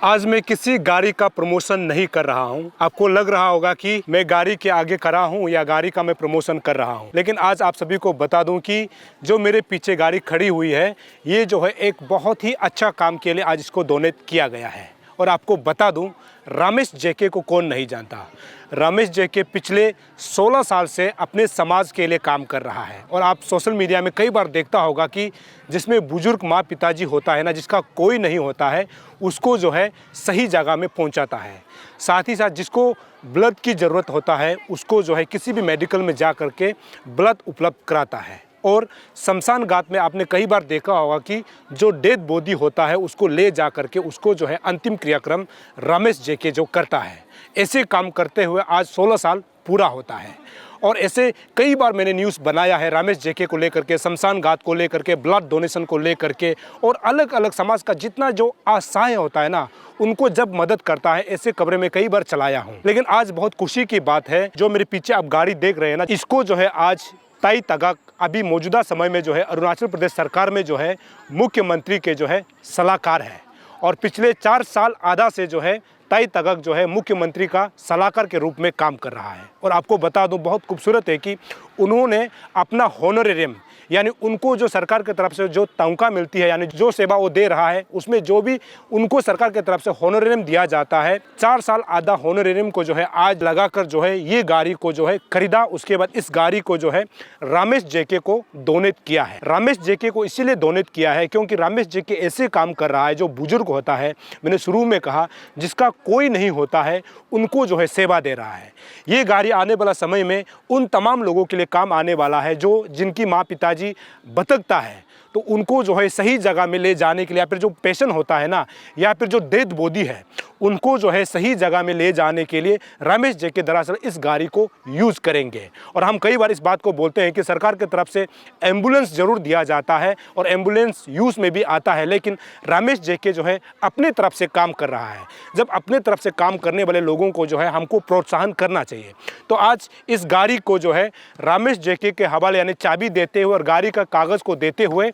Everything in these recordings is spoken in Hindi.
आज मैं किसी गाड़ी का प्रमोशन नहीं कर रहा हूं। आपको लग रहा होगा कि मैं गाड़ी के आगे खड़ा हूं या गाड़ी का मैं प्रमोशन कर रहा हूं, लेकिन आज आप सभी को बता दूं कि जो मेरे पीछे गाड़ी खड़ी हुई है ये जो है एक बहुत ही अच्छा काम के लिए आज इसको डोनेट किया गया है। और आपको बता दूं, रमेश जेके को कौन नहीं जानता। रमेश जेके पिछले 16 साल से अपने समाज के लिए काम कर रहा है। और आप सोशल मीडिया में कई बार देखता होगा कि जिसमें बुजुर्ग माँ पिताजी होता है ना, जिसका कोई नहीं होता है, उसको जो है सही जगह में पहुंचाता है। साथ ही साथ जिसको ब्लड की ज़रूरत होता है उसको जो है किसी भी मेडिकल में जा कर के ब्लड उपलब्ध कराता है। और शमशान घाट में आपने कई बार देखा होगा कि जो डेड बॉडी होता है उसको ले जा करके उसको जो है अंतिम क्रियाक्रम रमेश जेके जो करता है। ऐसे काम करते हुए आज 16 साल पूरा होता है। और ऐसे कई बार मैंने न्यूज़ बनाया है रमेश जेके को लेकर के, शमशान घाट को लेकर के, ब्लड डोनेशन को लेकर के, और अलग अलग समाज का जितना जो असहाय होता है ना, उनको जब मदद करता है ऐसे खबरें मैं कई बार चलाया हूँ। लेकिन आज बहुत खुशी की बात है, जो मेरे पीछे आप गाड़ी देख रहे हैं ना, इसको जो है आज ताई तगाक अभी मौजूदा समय में जो है अरुणाचल प्रदेश सरकार में जो है मुख्यमंत्री के जो है सलाहकार है। और पिछले 4 साल आधा से जो है ताई तगाक जो है मुख्यमंत्री का सलाहकार के रूप में काम कर रहा है। और आपको बता दूं, बहुत खूबसूरत है कि उन्होंने अपना होनोरेरियम, यानी उनको जो सरकार की तरफ से जो तनख्वाह मिलती है, यानी जो सेवा वो दे रहा है, उसमें जो भी उनको सरकार की तरफ से होनोरेरियम दिया जाता है, 4 साल आधा होनोरेरियम को जो है आज लगाकर जो है ये गाड़ी को जो है खरीदा। उसके बाद इस गाड़ी को जो है रमेश जेके को डोनेट किया है। रमेश जेके को इसीलिए डोनेट किया है क्योंकि रमेश जेके ऐसे काम कर रहा है, जो बुजुर्ग होता है, मैंने शुरू में कहा, जिसका कोई नहीं होता है, उनको जो है सेवा दे रहा है। ये गाड़ी आने वाला समय में उन तमाम लोगों के लिए काम आने वाला है जो जिनकी माँ पिताजी भटकता है, तो उनको जो है सही जगह में ले जाने के लिए, या फिर जो पेशेंट होता है ना, या फिर जो डेड बॉडी है, उनको जो है सही जगह में ले जाने के लिए रमेश जेके दरअसल इस गाड़ी को यूज़ करेंगे। और हम कई बार इस बात को बोलते हैं कि सरकार की तरफ से एम्बुलेंस ज़रूर दिया जाता है और एम्बुलेंस यूज़ में भी आता है, लेकिन रमेश जेके जो है अपने तरफ से काम कर रहा है। जब अपने तरफ से काम करने वाले लोगों को जो है हमको प्रोत्साहन करना चाहिए। तो आज इस गाड़ी को जो है रमेश जेके के हवाले, यानी चाबी देते हुए और गाड़ी का कागज़ को देते हुए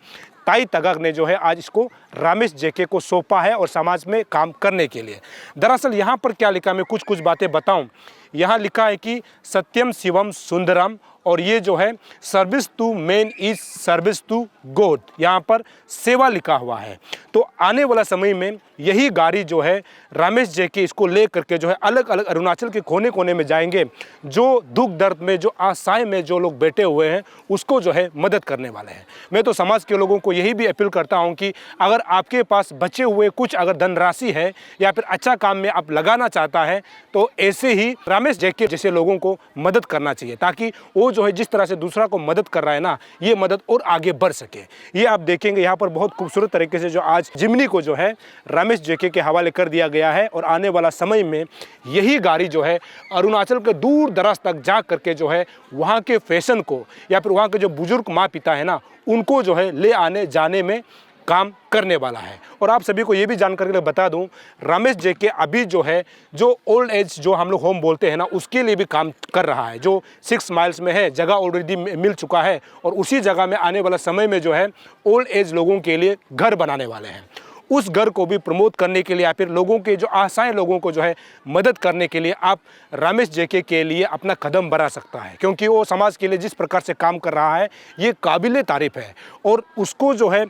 ताई तगाक ने जो है आज इसको रमेश जेके को सौंपा है और समाज में काम करने के लिए। दरअसल यहाँ पर क्या लिखा, मैं कुछ बातें बताऊं। यहाँ लिखा है कि सत्यम शिवम सुंदरम, और ये जो है service to man is service to God, यहाँ पर सेवा लिखा हुआ है। तो आने वाला समय में यही गाड़ी जो है रमेश जेके इसको ले करके जो है अलग अलग अरुणाचल के कोने कोने में जाएंगे। जो दुख दर्द में, जो आशाएं में जो लोग बैठे हुए हैं, उसको जो है मदद करने वाले हैं। मैं तो समाज के लोगों को यही भी अपील करता हूं कि अगर आपके पास बचे हुए कुछ अगर धनराशि है या फिर अच्छा काम में आप लगाना चाहता है, तो ऐसे ही रमेश जेके जैसे लोगों को मदद करना चाहिए, ताकि वो जो है जिस तरह से दूसरा को मदद कर रहा है ना, ये मदद और आगे बढ़ सके। ये आप देखेंगे यहाँ पर बहुत खूबसूरत तरीके से जो आज जिमनी को जो है रमेश जेके के हवाले कर दिया गया है। और आने वाला समय में यही गाड़ी जो है अरुणाचल के दूर दराज तक जा करके जो है वहाँ के फैशन को, या फिर वहाँ के जो बुजुर्ग माँ पिता है ना, उनको जो है ले आने जाने में काम करने वाला है। और आप सभी को ये भी जानकर के बता दूं, रमेश जेके अभी जो है जो ओल्ड एज जो हम लोग होम बोलते हैं ना, उसके लिए भी काम कर रहा है। जो 6 माइल्स में है, जगह ऑलरेडी मिल चुका है, और उसी जगह में आने वाला समय में जो है ओल्ड एज लोगों के लिए घर बनाने वाले हैं। उस घर को भी प्रमोट करने के लिए, या फिर लोगों के जो आशाएं लोगों को जो है मदद करने के लिए आप रमेश जेके के लिए अपना कदम बढ़ा सकता है, क्योंकि वो समाज के लिए जिस प्रकार से काम कर रहा है ये काबिले तारीफ है। और उसको जो है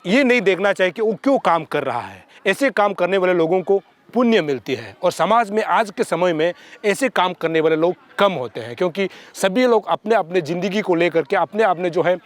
ये नहीं देखना चाहिए कि वो क्यों काम कर रहा है। ऐसे काम करने वाले लोगों को पुण्य मिलती है, और समाज में आज के समय में ऐसे काम करने वाले लोग कम होते हैं, क्योंकि सभी लोग अपने अपने ज़िंदगी को लेकर के, अपने अपने जो है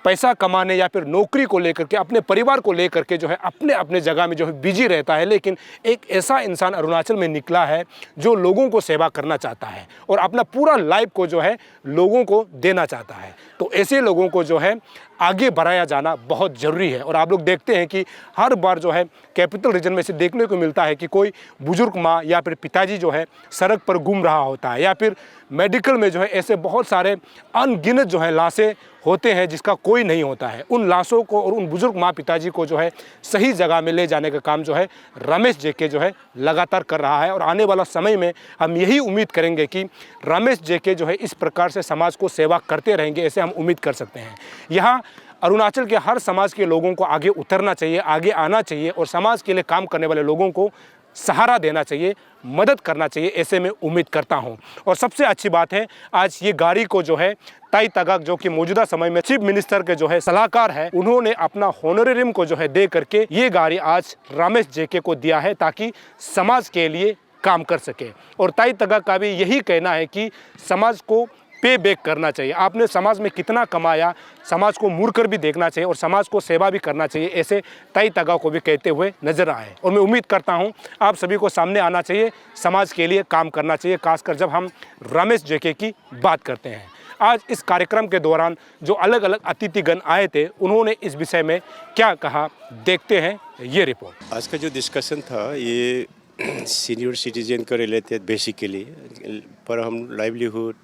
पैसा कमाने या फिर नौकरी को लेकर के, अपने परिवार को लेकर के जो है अपने अपने जगह में जो है बिजी रहता है। लेकिन एक ऐसा इंसान अरुणाचल में निकला है जो लोगों को सेवा करना चाहता है और अपना पूरा लाइफ को जो है लोगों को देना चाहता है। तो ऐसे लोगों को जो है आगे बढ़ाया जाना बहुत ज़रूरी है। और आप लोग देखते हैं कि हर बार जो है कैपिटल रीजन में से देखने को मिलता है कि कोई बुजुर्ग माँ या फिर पिताजी जो है सड़क पर घूम रहा होता है, या फिर मेडिकल में जो है ऐसे बहुत सारे अनगिनत जो है लाशें होते हैं जिसका कोई नहीं होता है। उन लाशों को और उन बुजुर्ग माँ पिताजी को जो है सही जगह में ले जाने का काम जो है रमेश जेके जो है लगातार कर रहा है। और आने वाला समय में हम यही उम्मीद करेंगे कि रमेश जेके जो है इस प्रकार से समाज को सेवा करते रहेंगे, ऐसे हम उम्मीद कर सकते हैं। यहाँ अरुणाचल के हर समाज के लोगों को आगे उतरना चाहिए, आगे आना चाहिए और समाज के लिए काम करने वाले लोगों को सहारा देना चाहिए, मदद करना चाहिए, ऐसे मैं उम्मीद करता हूं। और सबसे अच्छी बात है, आज ये गाड़ी को जो है ताई तगाक जो कि मौजूदा समय में चीफ मिनिस्टर के जो है सलाहकार है, उन्होंने अपना होनोरेरियम को जो है दे करके ये गाड़ी आज रमेश जेके को दिया है ताकि समाज के लिए काम कर सके। और ताई तगाक का भी यही कहना है कि समाज को पे बैक करना चाहिए। आपने समाज में कितना कमाया, समाज को मुड़कर भी देखना चाहिए और समाज को सेवा भी करना चाहिए, ऐसे ताई तगाक को भी कहते हुए नजर आए। और मैं उम्मीद करता हूं आप सभी को सामने आना चाहिए, समाज के लिए काम करना चाहिए, खासकर जब हम रमेश जेके की बात करते हैं। आज इस कार्यक्रम के दौरान जो अलग अलग अतिथिगण आए थे, उन्होंने इस विषय में क्या कहा, देखते हैं ये रिपोर्ट। आज का जो डिस्कशन था ये सीनियर सिटीजन का रिलेटेड बेसिकली, पर हम लाइवलीहुड,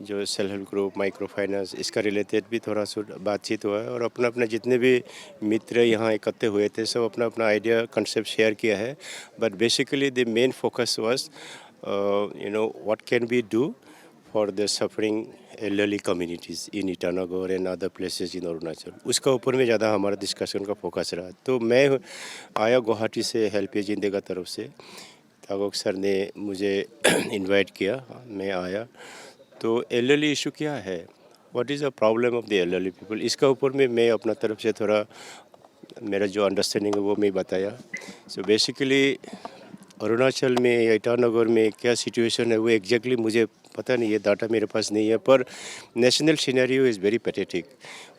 जो self help group, micro finance, इसका रिलेटेड भी थोड़ा सा बातचीत हुआ है। और अपना अपना जितने भी मित्र यहाँ इकट्ठे हुए थे सब अपना अपना आइडिया कंसेप्ट शेयर किया है। But basically the main focus was what can we do for the suffering elderly communities in Itanagar and other places in Arunachal। उसका ऊपर में ज़्यादा हमारा डिस्कशन का फोकस रहा। तो मैं आया गुवाहाटी से हेल्पेज इंडिया का तरफ से, तागोक सर ने मुझे इनवाइट किया, मैं आया। तो elderly इशू क्या है, what is the problem of the elderly people, इसका ऊपर में मैं अपना तरफ से थोड़ा मेरा जो अंडरस्टैंडिंग है वो मैं बताया। सो बेसिकली अरुणाचल में या ईटानगर में क्या सिचुएशन है वो एग्जैक्टली मुझे पता नहीं है, डाटा मेरे पास नहीं है, पर national scenario is very pathetic.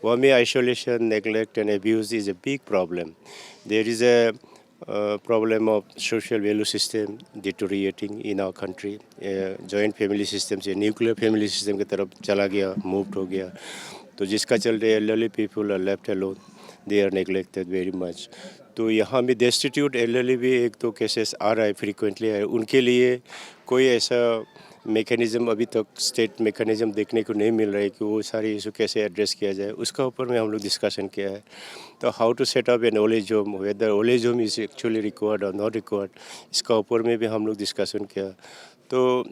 वहाँ में isolation, neglect and abuse is a big problem. There is a problem of social value system deteriorating in our country. Joint family system से न्यूक्लियर फैमिली सिस्टम की तरफ चला गया, मूव्ड हो गया। तो जिसका चलते elderly people are left alone, they are neglected very much. तो यहाँ में डेस्टिट्यूट एल्डरली भी एक दो केसेस आ रहा है, फ्रीक्वेंटली है। उनके लिए कोई ऐसा मेकैनिज़्म अभी तक स्टेट मेकैनिज़्म देखने को नहीं मिल रहा है कि वो सारी इशू कैसे एड्रेस किया जाए, उसका ऊपर में हम लोग डिस्कशन किया है। तो how to set up an old age home, whether old age home is actually required और नॉट रिक्वायर्ड, इसका ऊपर में भी हम लोग डिस्कशन किया। तो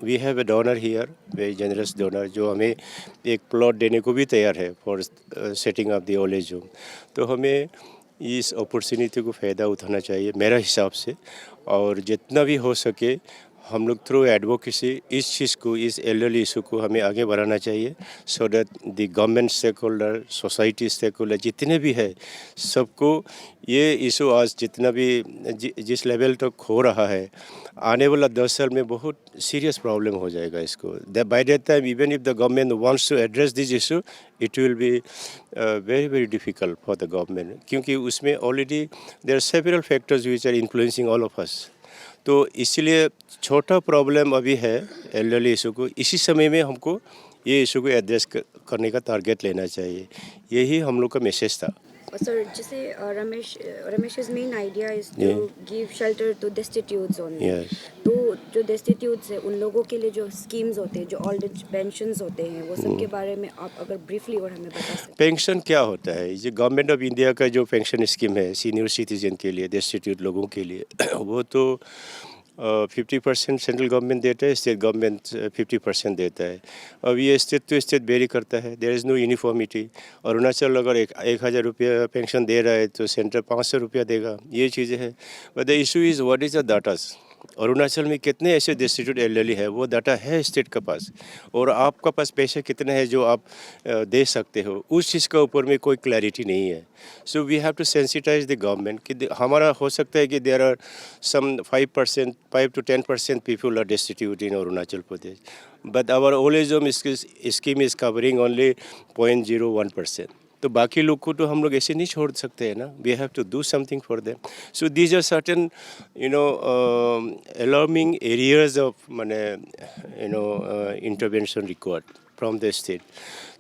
we have a donor here, very generous donor, जो हमें एक प्लॉट देने को भी तैयार है for setting up the old age home. तो हमें इस अपॉर्चुनिटी को फ़ायदा उठाना चाहिए मेरा हिसाब से, और जितना भी हो सके हम लोग थ्रू एडवोकेसी इस चीज़ को, इस एल्डरली इशू को हमें आगे बढ़ाना चाहिए, so that the government stakeholder, society stakeholder जितने भी है, सबको ये इशू आज जितना भी जिस लेवल तक हो रहा है, आने वाला 10 साल में बहुत सीरियस प्रॉब्लम हो जाएगा इसको। By that time even if the government wants to address this issue, it will be very very difficult for the government, क्योंकि उसमें already there are several factors which are influencing all of us. तो इसलिए छोटा प्रॉब्लम अभी है एल्डरली इशू को, इसी समय में हमको ये इशू को एड्रेस करने का टारगेट लेना चाहिए, यही हम लोग का मैसेज था। सर, जैसे रमेश's main idea is to give shelter to destitutes only। तो जो destitutes है उन लोगों के लिए जो स्कीम्स होते हैं, जो ओल्ड एज पेंशन्स होते हैं, वो सब के बारे में आप अगर ब्रीफली और हमें बता सकते। पेंशन क्या होता है, ये गवर्नमेंट ऑफ इंडिया का जो पेंशन स्कीम है सीनियर सिटीजन के लिए, डेस्टिट्यूट लोगों के लिए, वो तो 50% सेंट्रल गवर्नमेंट देता है, स्टेट गवर्नमेंट 50% देता है। अब ये स्टेट टू स्टेट वेरी करता है, there is no uniformity. Arunachal अगर 1,000 रुपया पेंशन दे रहा है तो सेंटर 500 रुपया देगा, ये चीज़ें हैं। But the issue is what is the datas. Arunachal में कितने ऐसे डिस्ट्रिक्ट एल्डरली है, वो डाटा है स्टेट के पास, और आपका पास पैसे कितने हैं जो आप दे सकते हो, उस चीज़ के ऊपर में कोई क्लैरिटी नहीं है। So we have to sensitize the government कि हमारा हो सकता है कि there are some 5 to 10% people are destitute in Arunachal Pradesh, but our old age home scheme is covering only 0.01%। तो बाकी लोग को तो हम लोग ऐसे नहीं छोड़ सकते हैं ना, we have to do something for them. So these are certain alarming areas of माने intervention required from the state.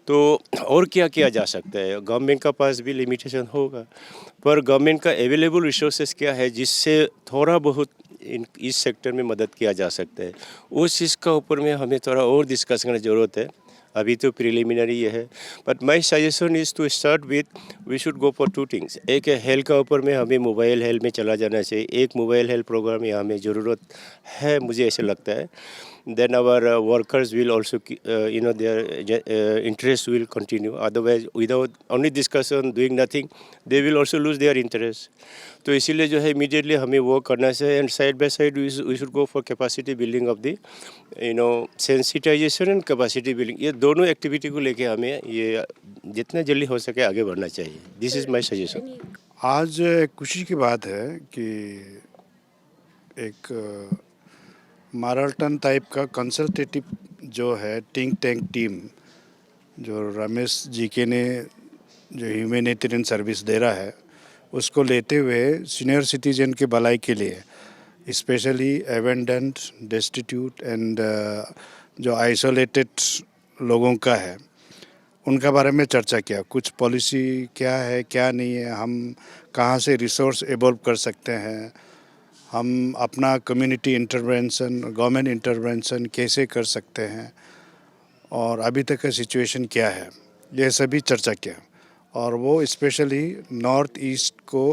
तो और क्या किया जा सकता है, गवर्नमेंट का पास भी लिमिटेशन होगा, पर गवर्नमेंट का अवेलेबल रिसोर्सेज क्या है जिससे थोड़ा बहुत इस सेक्टर में मदद किया जा सकता है, उस चीज़ का ऊपर में हमें थोड़ा और डिस्कस करने की ज़रूरत है। अभी तो प्रिलिमिनरी ये है, but my suggestion is to start with we should go for 2 things. एक है हेल्थ का ऊपर में हमें मोबाइल हेल्थ में चला जाना चाहिए, एक मोबाइल हेल्थ प्रोग्राम यहाँ में ज़रूरत है, मुझे ऐसे लगता है। then our workers will also, their interest will continue. Otherwise, without only discussion, doing nothing, they will also lose their interest. तो इसीलिए जो है इमीडिएटली हमें वो करना चाहिए and side by side we should go for capacity building of the sensitization and capacity building. ये दोनों एक्टिविटी को लेके हमें ये जितना जल्दी हो सके आगे बढ़ना चाहिए. This is my suggestion. आज खुशी की बात है कि एक माराटन टाइप का कंसल्टेटिव जो है थिंक टैंक टीम जो रमेश जी के ने जो ह्यूमैनिटेरियन सर्विस दे रहा है उसको लेते हुए सीनियर सिटीजन के भलाई के लिए स्पेशली एवेंडेंट डेस्टिट्यूट एंड जो आइसोलेटेड लोगों का है उनका बारे में चर्चा किया. कुछ पॉलिसी क्या है क्या नहीं है, हम कहाँ से रिसोर्स एवॉल्व कर सकते हैं, हम अपना कम्युनिटी इंटरवेंशन गवर्नमेंट इंटरवेंशन कैसे कर सकते हैं और अभी तक का सिचुएशन क्या है, ये सभी चर्चा किया. और वो स्पेशली नॉर्थ ईस्ट को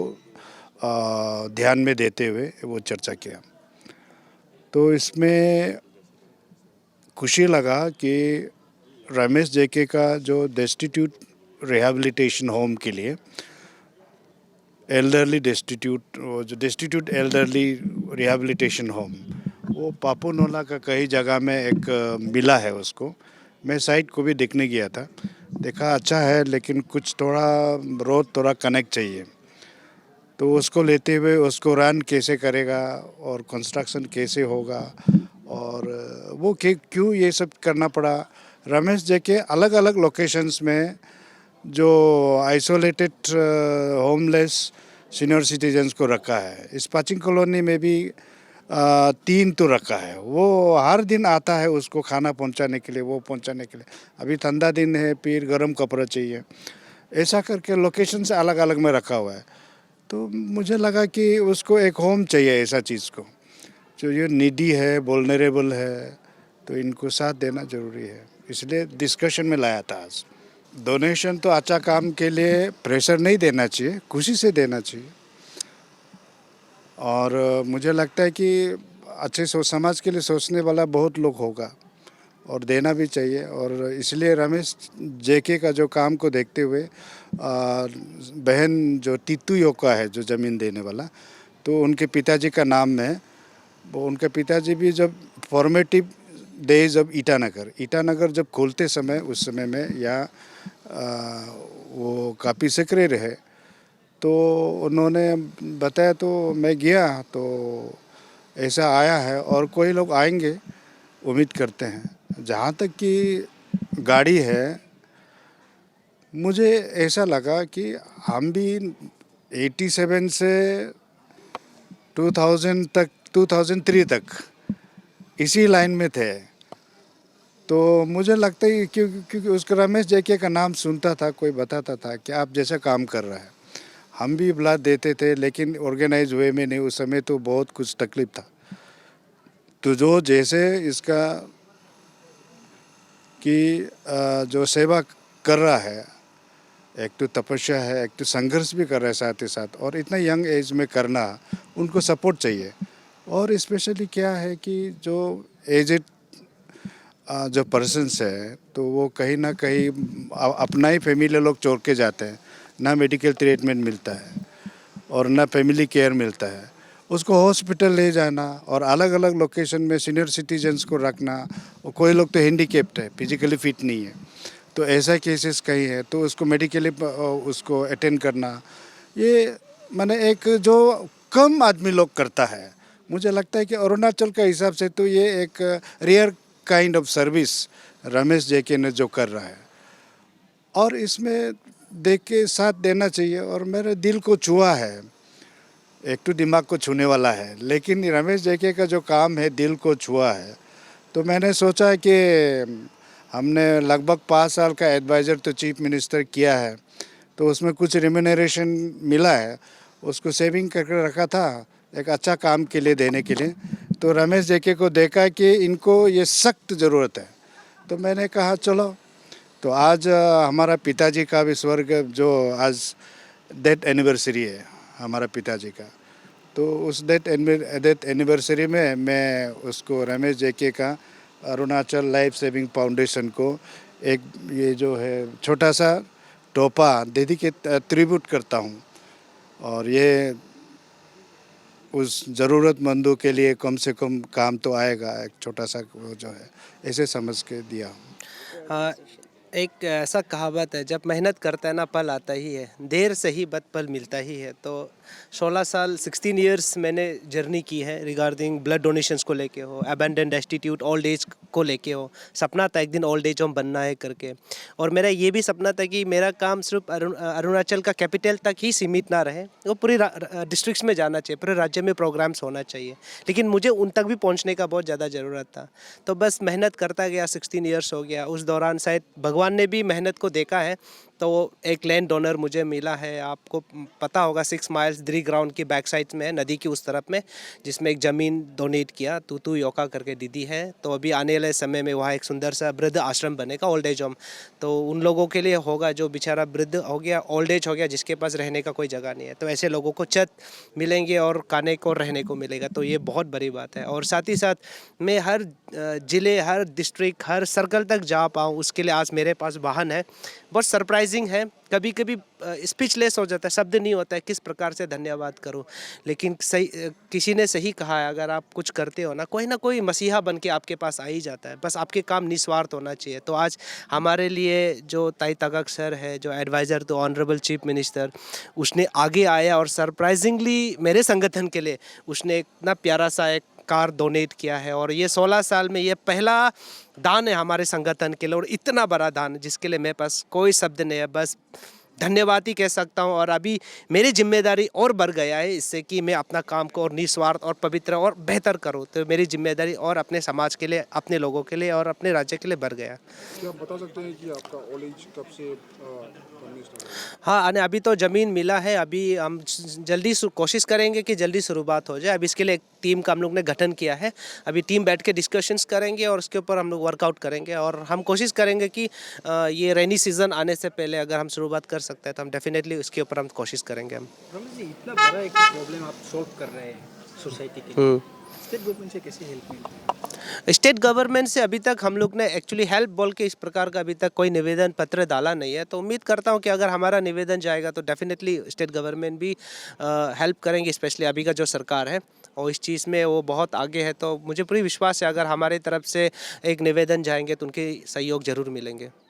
ध्यान में देते हुए वो चर्चा किया. तो इसमें खुशी लगा कि रमेश जेके का जो डेस्टिट्यूट रिहैबिलिटेशन होम के लिए एल्डरली डेस्टिट्यूट जो डेस्टिट्यूट एल्डरली रिहैबिलिटेशन होम वो पापुनोला का कई जगह में एक मिला है उसको. मैं साइट को भी देखने गया था, देखा अच्छा है लेकिन कुछ थोड़ा रोड थोड़ा कनेक्ट चाहिए. तो उसको लेते हुए उसको रन कैसे करेगा और कंस्ट्रक्शन कैसे होगा और वो क्यों ये सब करना पड़ा. रमेश जी के अलग अलग लोकेशंस में जो आइसोलेटेड होमलेस सीनियर सिटीजन्स को रखा है. इस पाचिंग कॉलोनी में भी 3 तो रखा है. वो हर दिन आता है उसको खाना पहुंचाने के लिए, वो पहुंचाने के लिए. अभी ठंडा दिन है, फिर गर्म कपड़ा चाहिए, ऐसा करके लोकेशन से अलग अलग में रखा हुआ है. तो मुझे लगा कि उसको एक होम चाहिए ऐसा चीज़ को जो ये नीडी है, वल्नरेबल है, तो इनको साथ देना ज़रूरी है. इसलिए डिस्कशन में लाया था आज. डोनेशन तो अच्छा काम के लिए प्रेशर नहीं देना चाहिए, खुशी से देना चाहिए. और मुझे लगता है कि अच्छे समाज के लिए सोचने वाला बहुत लोग होगा और देना भी चाहिए. और इसलिए रमेश जेके का जो काम को देखते हुए बहन जो टीतू योका है जो ज़मीन देने वाला, तो उनके पिताजी का नाम में वो उनके पिताजी भी जब फॉर्मेटिव डेज ऑफ ईटानगर जब खोलते समय उस समय में या वो काफ़ी सक्रिय रहे, तो उन्होंने बताया. तो मैं गया तो ऐसा आया है और कोई लोग आएंगे उम्मीद करते हैं. जहाँ तक कि गाड़ी है, मुझे ऐसा लगा कि हम भी 87 से 2003 तक इसी लाइन में थे. तो मुझे लगता है क्योंकि उसका रमेश जेके का नाम सुनता था, कोई बताता था कि आप जैसा काम कर रहा है. हम भी ब्लाड देते थे लेकिन ऑर्गेनाइज वे में नहीं. उस समय तो बहुत कुछ तकलीफ था. तो जो जैसे इसका कि जो सेवा कर रहा है, एक तो तपस्या है, एक तो संघर्ष भी कर रहा है साथ ही साथ, और इतना यंग एज में करना उनको सपोर्ट चाहिए. और स्पेशली क्या है कि जो एजेड जो पर्सन्स है तो वो कहीं ना कहीं अपना ही फैमिली लोग छोड़ के जाते हैं, ना मेडिकल ट्रीटमेंट मिलता है और ना फैमिली केयर मिलता है. उसको हॉस्पिटल ले जाना और अलग अलग लोकेशन में सीनियर सिटीजन्स को रखना. और कोई लोग तो हैंडीकैप्ड है, फिजिकली फिट नहीं है, तो ऐसा केसेस कहीं है तो उसको मेडिकली उसको अटेंड करना, ये माने एक जो कम आदमी लोग करता है. मुझे लगता है कि अरुणाचल का हिसाब से तो ये एक rare kind of service Ramesh JK ने जो कर रहा है और इसमें देख के साथ देना चाहिए. और मेरे दिल को छुआ है. एक तो दिमाग को छूने वाला है, लेकिन रमेश जेके का जो काम है दिल को छुआ है. तो मैंने सोचा कि हमने लगभग 5 साल का एडवाइज़र तो चीफ मिनिस्टर किया है, तो उसमें कुछ रिम्यूनरेशन मिला है, उसको सेविंग करके रखा था एक अच्छा काम के लिए देने के लिए. तो रमेश जेके को देखा कि इनको ये सख्त ज़रूरत है, तो मैंने कहा चलो. तो आज हमारा पिताजी का भी स्वर्ग जो आज डेथ एनिवर्सरी है हमारा पिताजी का, तो उस डेथ एनिवर्सरी में मैं उसको रमेश जेके का अरुणाचल लाइफ सेविंग फाउंडेशन को एक ये जो है छोटा सा टोपा दीदी के ट्रिब्यूट करता हूँ। और ये उस ज़रूरतमंदों के लिए कम से कम काम तो आएगा, एक छोटा सा वो जो है ऐसे समझ के दिया हूँ। एक ऐसा कहावत है, जब मेहनत करता है ना पल आता ही है, देर से ही बद पल मिलता ही है। तो 16 साल 16 इयर्स मैंने जर्नी की है रिगार्डिंग ब्लड डोनेशंस को लेके हो, अबेंडन डेस्टिट्यूट ओल्ड एज को लेके हो। सपना था एक दिन ओल्ड एज होम बनना है करके, और मेरा ये भी सपना था कि मेरा काम सिर्फ अरुणाचल का कैपिटल तक ही सीमित ना रहे, वो पूरी डिस्ट्रिक्ट्स में जाना चाहिए, पूरे राज्य में प्रोग्राम्स होना चाहिए। लेकिन मुझे उन तक भी पहुंचने का बहुत ज़्यादा ज़रूरत था, तो बस मेहनत करता गया। 16 इयर्स हो गया। उस दौरान शायद भगवान ने भी मेहनत को देखा है, तो एक लैंड डोनर मुझे मिला है। आपको पता होगा 6 माइल्स द्री ग्राउंड की बैक साइड में है, नदी की उस तरफ में, जिसमें एक ज़मीन डोनेट किया तू योका करके दीदी है। तो अभी आने वाले समय में वहाँ एक सुंदर सा वृद्ध आश्रम बनेगा, ओल्ड एज होम। तो उन लोगों के लिए होगा जो बेचारा वृद्ध हो गया, ओल्ड एज हो गया, जिसके पास रहने का कोई जगह नहीं है। तो ऐसे लोगों को छत मिलेंगे और खाने को रहने को मिलेगा, तो ये बहुत बड़ी बात है। और साथ ही साथ मैं हर ज़िले, हर डिस्ट्रिक्ट, हर सर्कल तक जा पाऊँ, उसके लिए आज मेरे पास वाहन है। बहुत सरप्राइजिंग है, कभी कभी स्पीचलेस हो जाता है, शब्द नहीं होता है किस प्रकार से धन्यवाद करूं। लेकिन सही, किसी ने सही कहा है, अगर आप कुछ करते हो ना कोई मसीहा बन के आपके पास आ ही जाता है। बस आपके काम निस्वार्थ होना चाहिए। तो आज हमारे लिए जो ताई तगाक सर है, जो एडवाइज़र तो ऑनरेबल चीफ मिनिस्टर, उसने आगे आया और सरप्राइजिंगली मेरे संगठन के लिए उसने इतना प्यारा सा एक कार डोनेट किया है। और ये 16 साल में ये पहला दान है हमारे संगठन के लिए, और इतना बड़ा दान जिसके लिए मेरे पास कोई शब्द नहीं है, बस धन्यवाद ही कह सकता हूँ। और अभी मेरी जिम्मेदारी और बढ़ गया है इससे कि मैं अपना काम को और निस्वार्थ और पवित्र और बेहतर करूँ। तो मेरी जिम्मेदारी और अपने समाज के लिए, अपने लोगों के लिए और अपने राज्य के लिए बढ़ गया। क्या आप बता सकते हैं कि आपका ओल्ड एज कब से बनने स्टार्ट हुआ? हाँ, अने अभी तो ज़मीन मिला है। अभी हम जल्दी कोशिश करेंगे कि जल्दी शुरुआत हो जाए। अब इसके लिए एक टीम का हम लोग ने गठन किया है। अभी टीम बैठ के डिस्कशंस करेंगे और उसके ऊपर हम लोग वर्कआउट करेंगे। और हम कोशिश करेंगे कि ये रेनी सीज़न आने से पहले अगर हम शुरुआत कर सकते हैं तो हम डेफिनेटली उसके ऊपर हम कोशिश करेंगे। हम रमेश जी, इतना बड़ा एक प्रॉब्लम आप सॉल्व कर रहे हैं सोसाइटी के लिए, स्टेट गवर्नमेंट से कैसे हेल्प मिलती है? स्टेट गवर्नमेंट से अभी तक हम लोग ने एक्चुअली हेल्प बोल के इस प्रकार का अभी तक कोई निवेदन पत्र डाला नहीं है। तो उम्मीद करता हूं कि अगर हमारा निवेदन जाएगा तो डेफिनेटली स्टेट गवर्नमेंट भी हेल्प करेंगे, स्पेशली अभी का जो सरकार है और इस चीज़ में वो बहुत आगे है। तो मुझे पूरी विश्वास है अगर हमारे तरफ से एक निवेदन जाएंगे तो उनके सहयोग ज़रूर मिलेंगे।